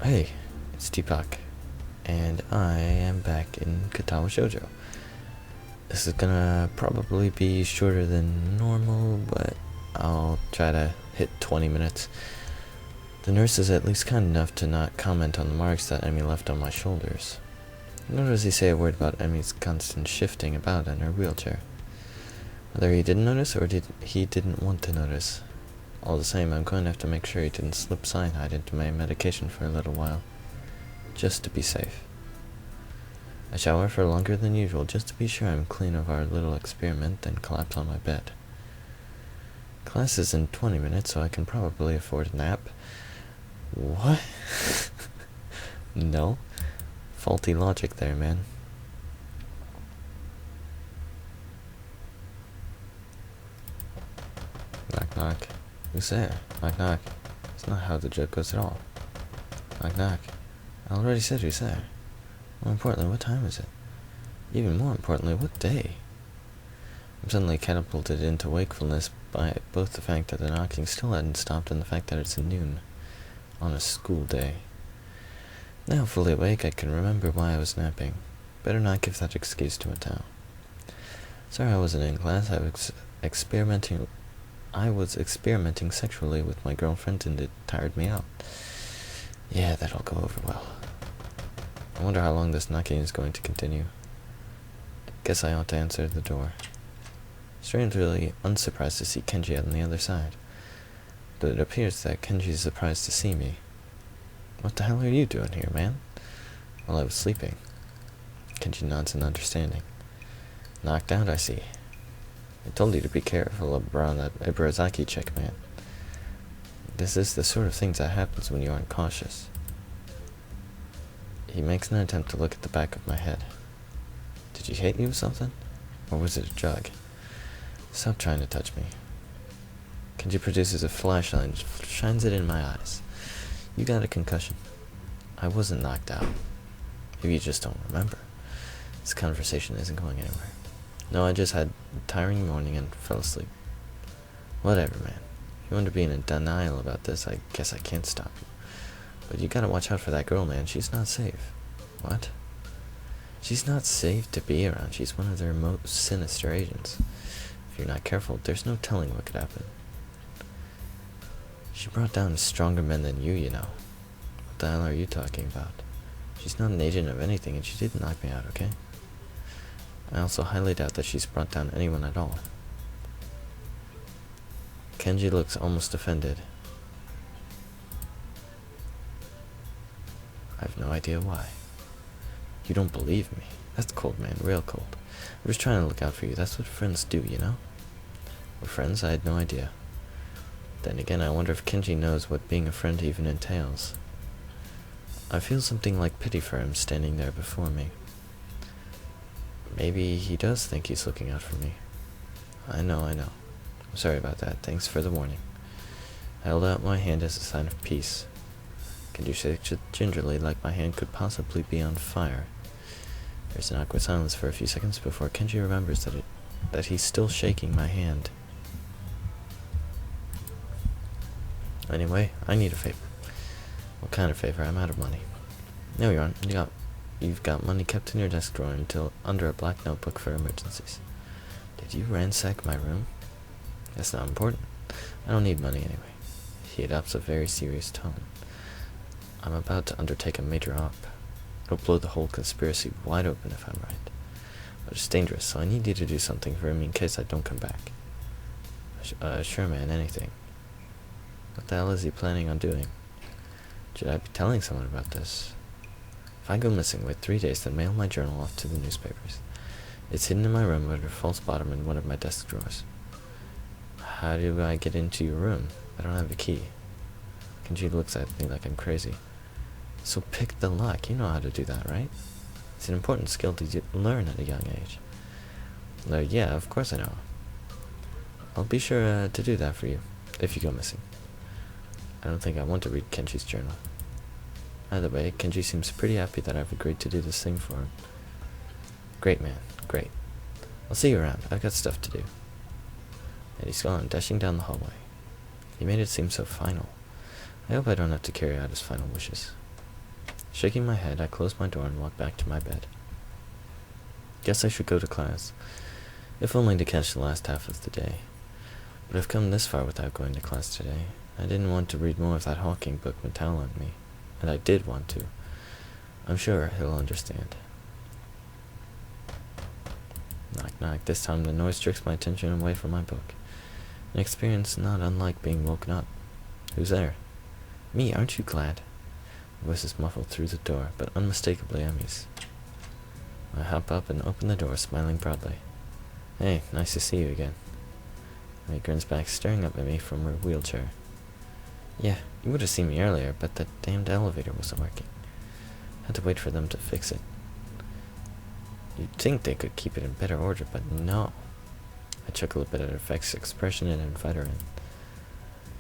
Hey, it's Tpok, and I am back in Katawa Shoujo. This is gonna probably be shorter than normal, but I'll try to hit 20 minutes. The nurse is at least kind enough to not comment on the marks that Emmy left on my shoulders. Nor does he say a word about Emmy's constant shifting about in her wheelchair. Whether he didn't notice or he didn't want to notice. All the same, I'm going to have to make sure he didn't slip cyanide into my medication for a little while, just to be safe. I shower for longer than usual just to be sure I'm clean of our little experiment, then collapse on my bed. Class is in 20 minutes, so I can probably afford a nap. What? No. Faulty logic there, man. Knock knock. Who's there? Knock knock. That's not how the joke goes at all. Knock knock. I already said who's there. More importantly, what time is it? Even more importantly, what day? I'm suddenly catapulted into wakefulness by both the fact that the knocking still hadn't stopped and the fact that it's noon on a school day. Now fully awake, I can remember why I was napping. Better not give that excuse to a towel. Sorry I wasn't in class. I was experimenting sexually with my girlfriend and it tired me out. Yeah, that'll go over well. I wonder how long this knocking is going to continue. Guess I ought to answer the door. Strangely unsurprised to see Kenji on the other side. But it appears that Kenji is surprised to see me. What the hell are you doing here, man? Well, I was sleeping. Kenji nods in understanding. Knocked out, I see. I told you to be careful around that Ibarazaki chick, man. This is the sort of thing that happens when you aren't cautious. He makes an attempt to look at the back of my head. Did she hit you with something? Or was it a jug? Stop trying to touch me. Kenji produces a flashlight and shines it in my eyes. You got a concussion. I wasn't knocked out. Maybe you just don't remember. This conversation isn't going anywhere. No, I just had a tiring morning and fell asleep. Whatever, man. If you want to be in denial about this, I guess I can't stop you. But you gotta watch out for that girl, man. She's not safe. What? She's not safe to be around. She's one of their most sinister agents. If you're not careful, there's no telling what could happen. She brought down stronger men than you know. What the hell are you talking about? She's not an agent of anything, and she didn't knock me out, okay? I also highly doubt that she's brought down anyone at all. Kenji looks almost offended. I have no idea why. You don't believe me. That's cold, man, real cold. I'm just trying to look out for you. That's what friends do, you know? We're friends? I had no idea. Then again, I wonder if Kenji knows what being a friend even entails. I feel something like pity for him standing there before me. Maybe he does think he's looking out for me. I know. I'm sorry about that. Thanks for the warning. I held out my hand as a sign of peace. Kenji shakes it gingerly like my hand could possibly be on fire. There's an awkward silence for a few seconds before Kenji remembers that he's still shaking my hand. Anyway, I need a favor. What kind of favor? I'm out of money. No, you aren't. You've got money kept in your desk drawer until under a black notebook for emergencies. Did you ransack my room? That's not important. I don't need money anyway. He adopts a very serious tone. I'm about to undertake a major op. It'll blow the whole conspiracy wide open if I'm right. But it's dangerous, so I need you to do something for me in case I don't come back. Sure, man, anything. What the hell is he planning on doing? Should I be telling someone about this? If I go missing, wait 3 days, then mail my journal off to the newspapers. It's hidden in my room under a false bottom in one of my desk drawers. How do I get into your room? I don't have a key. Kenji looks at me like I'm crazy. So pick the lock. You know how to do that, right? It's an important skill to learn at a young age. Yeah, of course I know. I'll be sure to do that for you, if you go missing. I don't think I want to read Kenji's journal. Either way, Kenji seems pretty happy that I've agreed to do this thing for him. Great, man. Great. I'll see you around. I've got stuff to do. And he's gone, dashing down the hallway. He made it seem so final. I hope I don't have to carry out his final wishes. Shaking my head, I close my door and walk back to my bed. Guess I should go to class, if only to catch the last half of the day. But I've come this far without going to class today. I didn't want to read more of that Hawking book Mattel lent me, and I did want to. I'm sure he'll understand. Knock knock. This time the noise tricks my attention away from my book. An experience not unlike being woken up. Who's there? Me, aren't you glad? Voice is muffled through the door, but unmistakably Emmy's. I hop up and open the door, smiling broadly. Hey, nice to see you again. Emmy grins back, staring up at me from her wheelchair. Yeah, you would have seen me earlier, but the damned elevator wasn't working. Had to wait for them to fix it. You'd think they could keep it in better order, but no. I chuckle a bit at her vexed expression and invite her in.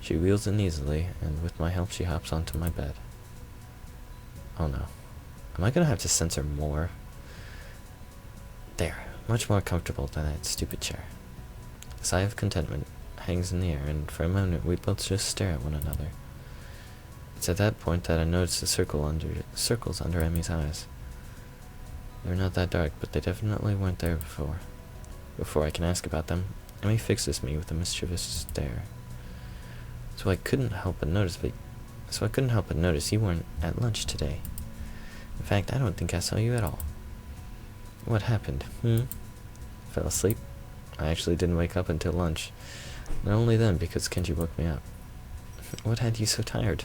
She wheels in easily, and with my help she hops onto my bed. Oh no. Am I gonna have to censor more? There. Much more comfortable than that stupid chair. A sigh of contentment hangs in the air, and for a moment we both just stare at one another. It's at that point that I notice the circles under Emmy's eyes. They're not that dark, but they definitely weren't there before. Before I can ask about them, Emmy fixes me with a mischievous stare. So I couldn't help but notice you weren't at lunch today. In fact, I don't think I saw you at all. What happened? Fell asleep? I actually didn't wake up until lunch. And only then because Kenji woke me up. What had you so tired,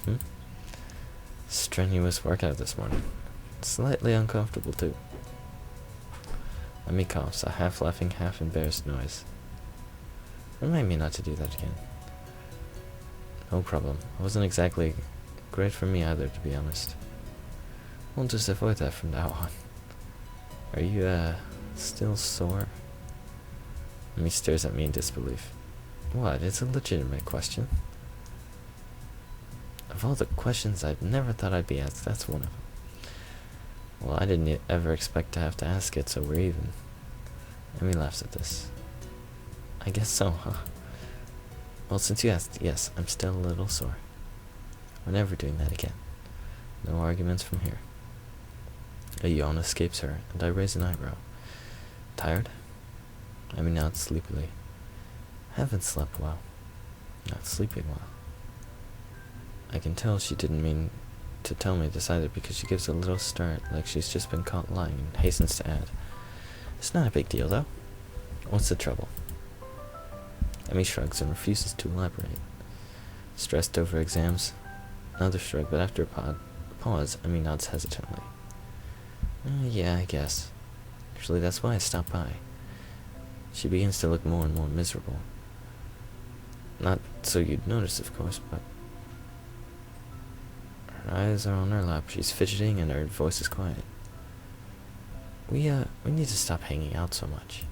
Strenuous workout this morning. Slightly uncomfortable, too. Emmy coughs, a half-laughing, half-embarrassed noise. Remind me not to do that again. No problem. It wasn't exactly great for me either, to be honest. We'll just avoid that from now on. Are you, still sore? Emmy stares at me in disbelief. What? It's a legitimate question. Of all the questions I've never thought I'd be asked, that's one of them. Well, I didn't ever expect to have to ask it, so we're even. Emmy laughs at this. I guess so, huh? Well, since you asked, yes, I'm still a little sore. We're never doing that again. No arguments from here. A yawn escapes her, and I raise an eyebrow. Tired? Emmy nods sleepily. Haven't slept well. Not sleeping well. I can tell she didn't mean to tell me this either, because she gives a little start like she's just been caught lying and hastens to add. It's not a big deal, though. What's the trouble? Emmy shrugs and refuses to elaborate. Stressed over exams? Another shrug, but after a pause, Emmy nods hesitantly. Yeah, I guess. Actually, that's why I stopped by. She begins to look more and more miserable. Not so you'd notice, of course, but her eyes are on her lap, she's fidgeting, and her voice is quiet. We need to stop hanging out so much.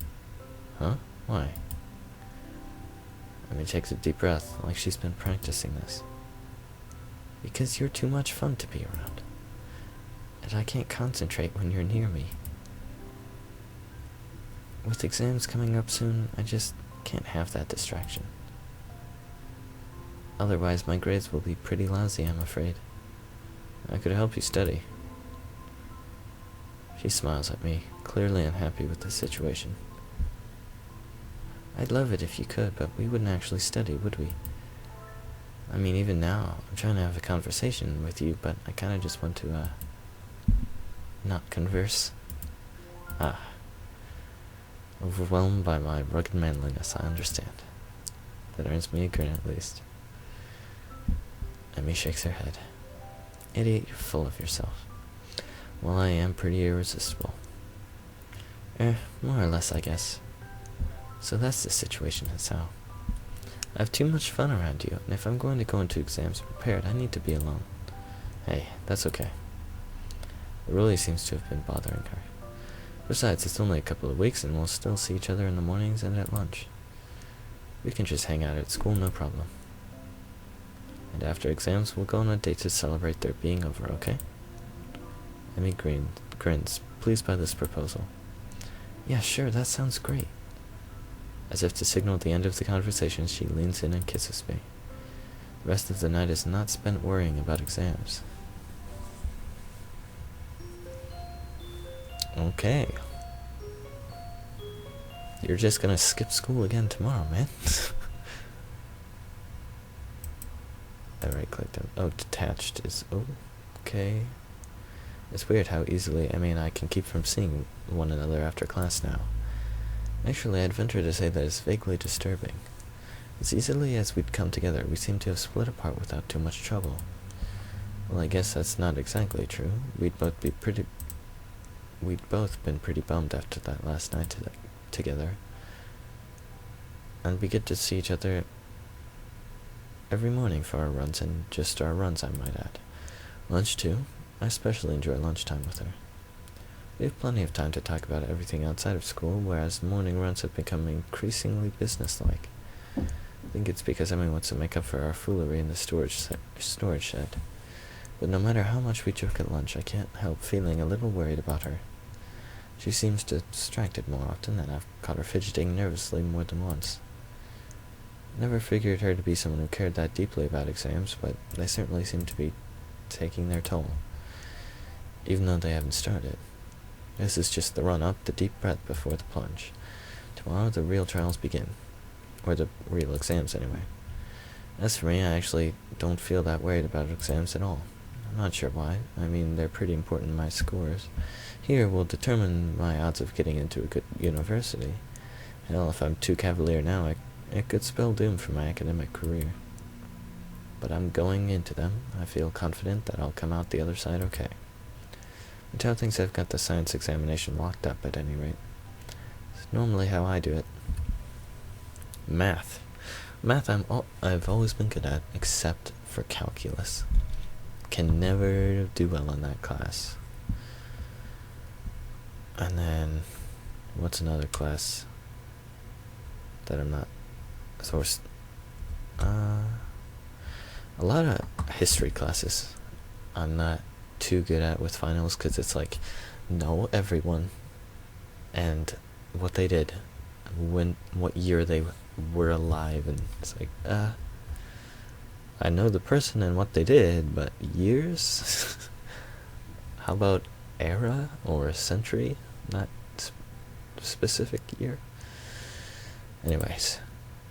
Huh? Why? Emmy takes a deep breath, like she's been practicing this. Because you're too much fun to be around. And I can't concentrate when you're near me. With exams coming up soon, I just can't have that distraction. Otherwise, my grades will be pretty lousy, I'm afraid. I could help you study. She smiles at me, clearly unhappy with the situation. I'd love it if you could, but we wouldn't actually study, would we? I mean, even now, I'm trying to have a conversation with you, but I kinda just want to, not converse. Overwhelmed by my rugged manliness, I understand. That earns me a grin at least. Emmy shakes her head. Idiot, you're full of yourself. Well, I am pretty irresistible. More or less, I guess. So that's the situation, Hisao. I have too much fun around you, and if I'm going to go into exams prepared, I need to be alone. Hey, that's okay. It really seems to have been bothering her. Besides, it's only a couple of weeks, and we'll still see each other in the mornings and at lunch. We can just hang out at school, no problem. And after exams, we'll go on a date to celebrate their being over, okay? Emmy grins, pleased by this proposal. Yeah, sure, that sounds great. As if to signal the end of the conversation, she leans in and kisses me. The rest of the night is not spent worrying about exams. Okay. You're just gonna skip school again tomorrow, man. I right-clicked them. Oh, detached is... Oh, okay. It's weird how easily Emmy and I can keep from seeing one another after class now. Actually, I'd venture to say that it's vaguely disturbing. As easily as we'd come together, we seem to have split apart without too much trouble. Well, I guess that's not exactly true. We'd both been pretty bummed after that last night together. And we get to see each other every morning for our runs, and just our runs, I might add. Lunch, too. I especially enjoy lunchtime with her. We have plenty of time to talk about everything outside of school, whereas morning runs have become increasingly businesslike. I think it's because Emmy wants to make up for our foolery in the storage shed. But no matter how much we joke at lunch, I can't help feeling a little worried about her. She seems distracted more often, and I've caught her fidgeting nervously more than once. Never figured her to be someone who cared that deeply about exams, but they certainly seem to be taking their toll, even though they haven't started. This is just the run-up, the deep breath before the plunge. Tomorrow the real trials begin. Or the real exams, anyway. As for me, I actually don't feel that worried about exams at all. I'm not sure why. I mean, they're pretty important. My scores here will determine my odds of getting into a good university. Hell, if I'm too cavalier now, it could spell doom for my academic career. But I'm going into them. I feel confident that I'll come out the other side okay. Mattel thinks I've got the science examination locked up at any rate. It's normally how I do it. Math. Math I've always been good at, except for calculus. Can never do well in that class. And then, what's another class that I'm not sourced? A lot of history classes I'm not too good at with finals, because it's like, know everyone and what they did, what year they were alive, and it's like, I know the person and what they did, but years? How about era or a century? Not specific year. Anyways,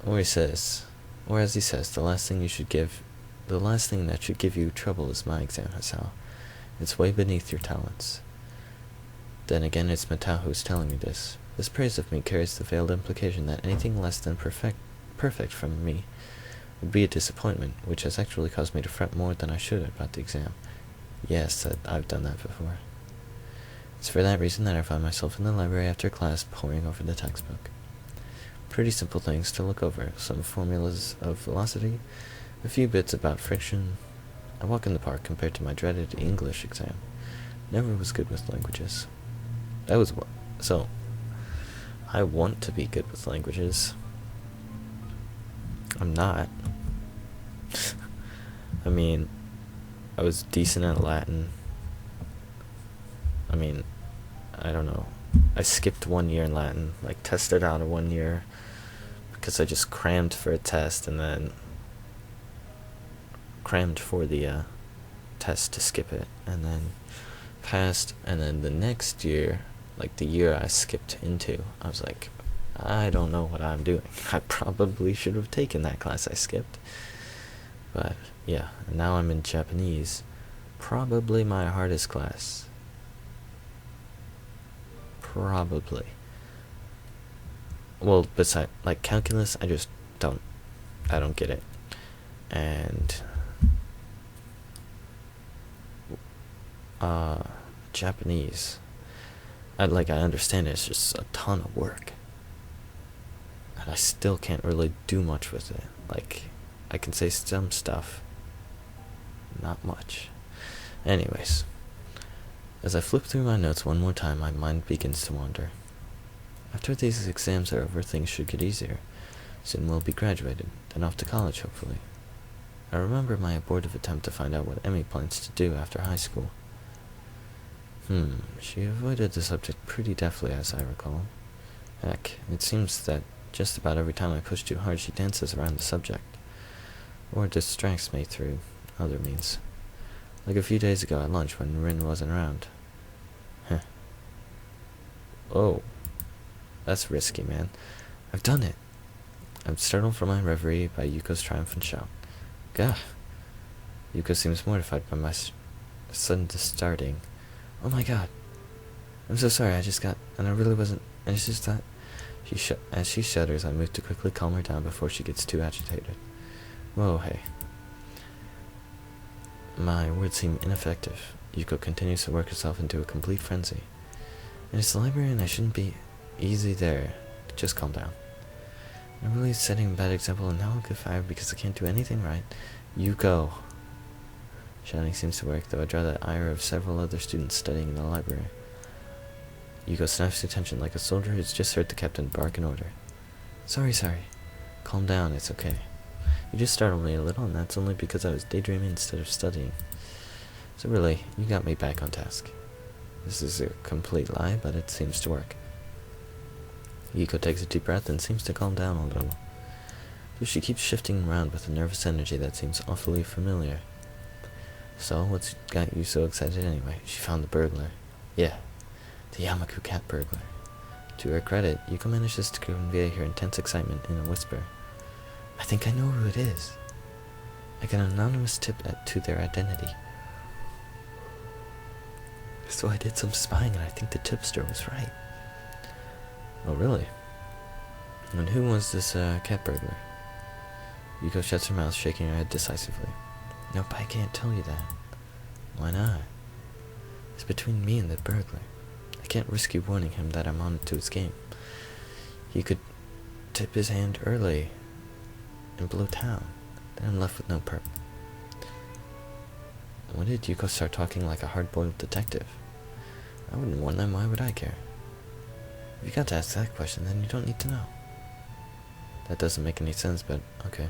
or as he says, the last thing that should give you trouble is my exam, Hisao. It's way beneath your talents. Then again, it's Mattel who's telling me this. This praise of me carries the veiled implication that anything less than perfect from me would be a disappointment, which has actually caused me to fret more than I should about the exam. Yes, I've done that before. It's for that reason that I find myself in the library after class poring over the textbook. Pretty simple things to look over, some formulas of velocity, a few bits about friction. I walk in the park compared to my dreaded English exam. Never was good with languages. So, I want to be good with languages. I'm not. I mean, I was decent at Latin. I mean, I don't know. I skipped 1 year in Latin, like tested out of 1 year, because I just crammed for a test and then crammed for the test to skip it, and then passed, and then the next year, like the year I skipped into, I was like, I don't know what I'm doing. I probably should have taken that class I skipped. But yeah, and now I'm in Japanese, probably my hardest class. Probably. Well, besides, like, calculus, I don't get it. And Japanese, I understand it, it's just a ton of work, and I still can't really do much with it. Like, I can say some stuff, not much. Anyways, as I flip through my notes one more time, my mind begins to wander. After these exams are over, things should get easier. Soon we'll be graduated, then off to college, hopefully. I remember my abortive attempt to find out what Emmy plans to do after high school. She avoided the subject pretty deftly, as I recall. Heck, it seems that just about every time I push too hard, she dances around the subject, or distracts me through other means. Like a few days ago at lunch when Rin wasn't around. Oh, that's risky, man. I've done it. I'm startled from my reverie by Yuko's triumphant shout. Gah! Yuko seems mortified by my sudden starting. Oh my god. I'm so sorry, and I really wasn't, and it's just that. As she shudders, I move to quickly calm her down before she gets too agitated. Whoa, hey. My words seem ineffective. Yuko continues to work herself into a complete frenzy. And as the librarian, I shouldn't be easy there. Just calm down. I'm really setting a bad example, and now I'll get fired because I can't do anything right. Yuko. Shouting seems to work, though I draw the ire of several other students studying in the library. Yuko snaps to attention like a soldier who's just heard the captain bark an order. Sorry. Calm down, it's okay. You just startled me a little, and that's only because I was daydreaming instead of studying. So really, you got me back on task. This is a complete lie, but it seems to work. Yuko takes a deep breath and seems to calm down a little. But she keeps shifting around with a nervous energy that seems awfully familiar. So, what's got you so excited anyway? She found the burglar. Yeah, the Yamaku cat burglar. To her credit, Yuko manages to convey her intense excitement in a whisper. I think I know who it is. I got an anonymous tip to their identity. So I did some spying, and I think the tipster was right. Oh, really? And who was this cat burglar? Yuko shuts her mouth, shaking her head decisively. Nope, I can't tell you that. Why not? It's between me and the burglar. I can't risk you warning him that I'm on to his game. He could tip his hand early and blow town. Then I'm left with no perp. When did Yuko start talking like a hard-boiled detective? I wouldn't warn them, why would I care? If you got to ask that question, then you don't need to know. That doesn't make any sense, but okay.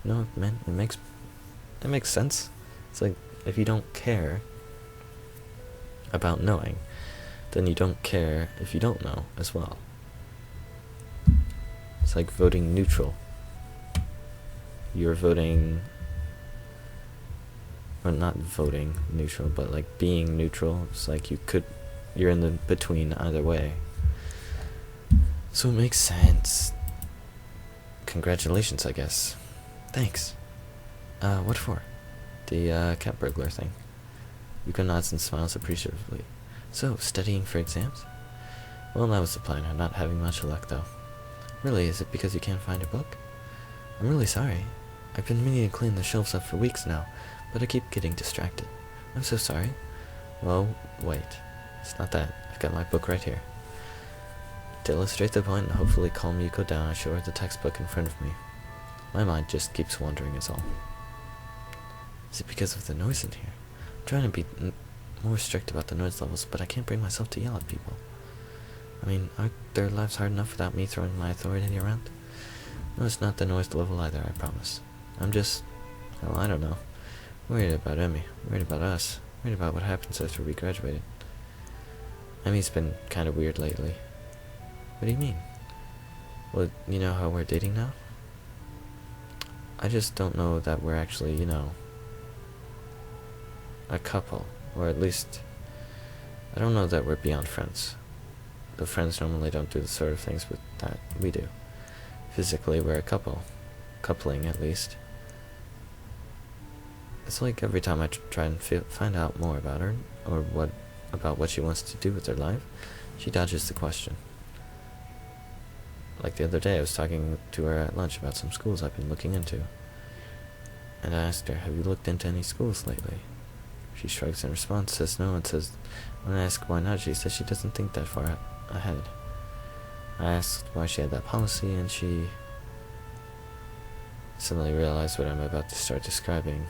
No, man, it makes sense. It's like, if you don't care about knowing, then you don't care if you don't know as well. It's like voting neutral. You're voting, or not voting neutral, but like being neutral. It's like you're in the between either way. So it makes sense. Congratulations, I guess. Thanks. What for? The cat burglar thing. Yuko nods and smiles appreciatively. So, studying for exams? Well, that was the plan. I'm not having much luck, though. Really, is it because you can't find a book? I'm really sorry. I've been meaning to clean the shelves up for weeks now, but I keep getting distracted. I'm so sorry. Well, wait. It's not that. I've got my book right here. To illustrate the point and hopefully calm Yuko down, I show her the textbook in front of me. My mind just keeps wandering is all. Is it because of the noise in here? I'm trying to be more strict about the noise levels, but I can't bring myself to yell at people. I mean, aren't their lives hard enough without me throwing my authority around? No, it's not the noise level either, I promise. I'm just, well, I don't know. Worried about Emmy, worried about us, worried about what happens after we graduated. Emmy's been kind of weird lately. What do you mean? Well, you know how we're dating now? I just don't know that we're actually, a couple. Or at least, I don't know that we're beyond friends. Though friends normally don't do the sort of things that we do. Physically, we're a couple. Coupling, at least. It's like every time I try and find out more about her, or about what she wants to do with her life, she dodges the question. Like the other day, I was talking to her at lunch about some schools I've been looking into. And I asked her, have you looked into any schools lately? She shrugs in response, says no, and says, when I ask why not, she says she doesn't think that far ahead. I asked why she had that policy, and she suddenly realized what I'm about to start describing,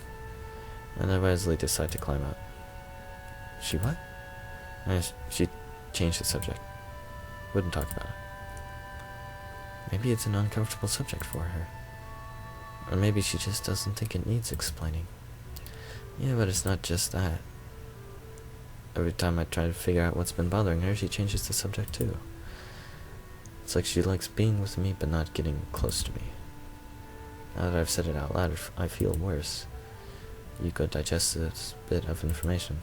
and I wisely decide to climb out. She what? She changed the subject. Wouldn't talk about it. Maybe it's an uncomfortable subject for her. Or maybe she just doesn't think it needs explaining. Yeah, but it's not just that. Every time I try to figure out what's been bothering her, she changes the subject too. It's like she likes being with me, but not getting close to me. Now that I've said it out loud, I feel worse. Yuko digests this bit of information.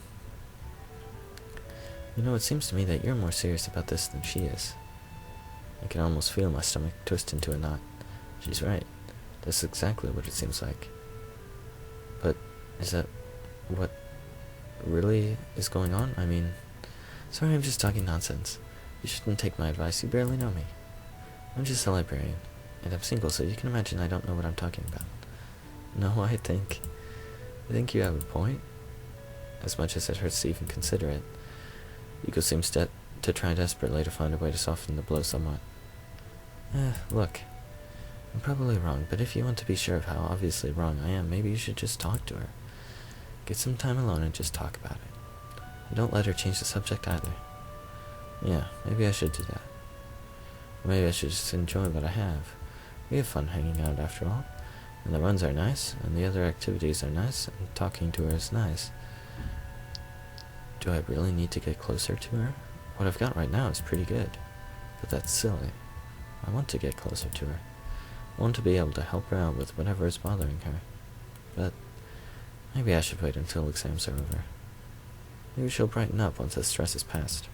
You know, it seems to me that you're more serious about this than she is. I can almost feel my stomach twist into a knot. She's right. That's exactly what it seems like. But is that what really is going on? I mean, sorry, I'm just talking nonsense. You shouldn't take my advice. You barely know me. I'm just a librarian, and I'm single, so you can imagine I don't know what I'm talking about. No, I think you have a point. As much as it hurts to even consider it, Yuko seems to try desperately to find a way to soften the blow somewhat. Look, I'm probably wrong, but if you want to be sure of how obviously wrong I am, maybe you should just talk to her. Get some time alone and just talk about it. And don't let her change the subject either. Yeah, maybe I should do that. Or maybe I should just enjoy what I have. We have fun hanging out after all. And the runs are nice, and the other activities are nice, and talking to her is nice. Do I really need to get closer to her? What I've got right now is pretty good. But that's silly. I want to get closer to her. I want to be able to help her out with whatever is bothering her. But maybe I should wait until exams are over. Maybe she'll brighten up once the stress is past.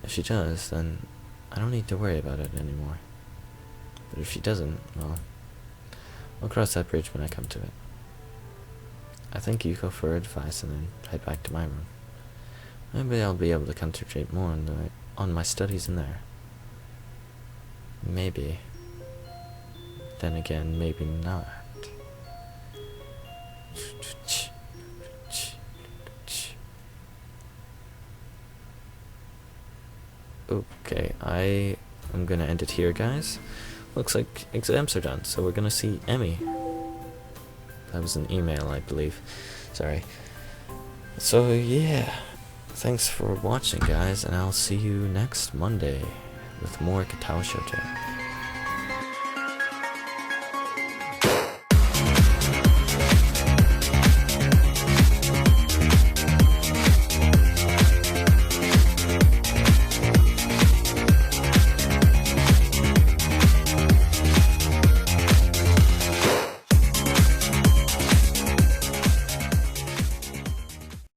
If she does, then I don't need to worry about it anymore. But if she doesn't, well, I'll cross that bridge when I come to it. I thank Yuko for her advice and then head back to my room. Maybe I'll be able to concentrate more on my studies in there. Maybe. Then again, maybe not. Okay, I am gonna end it here, guys. Looks like exams are done, so we're gonna see Emmy. That was an email, I believe. Sorry. So, yeah. Thanks for watching, guys, and I'll see you next Monday with more Katawa Shoujo.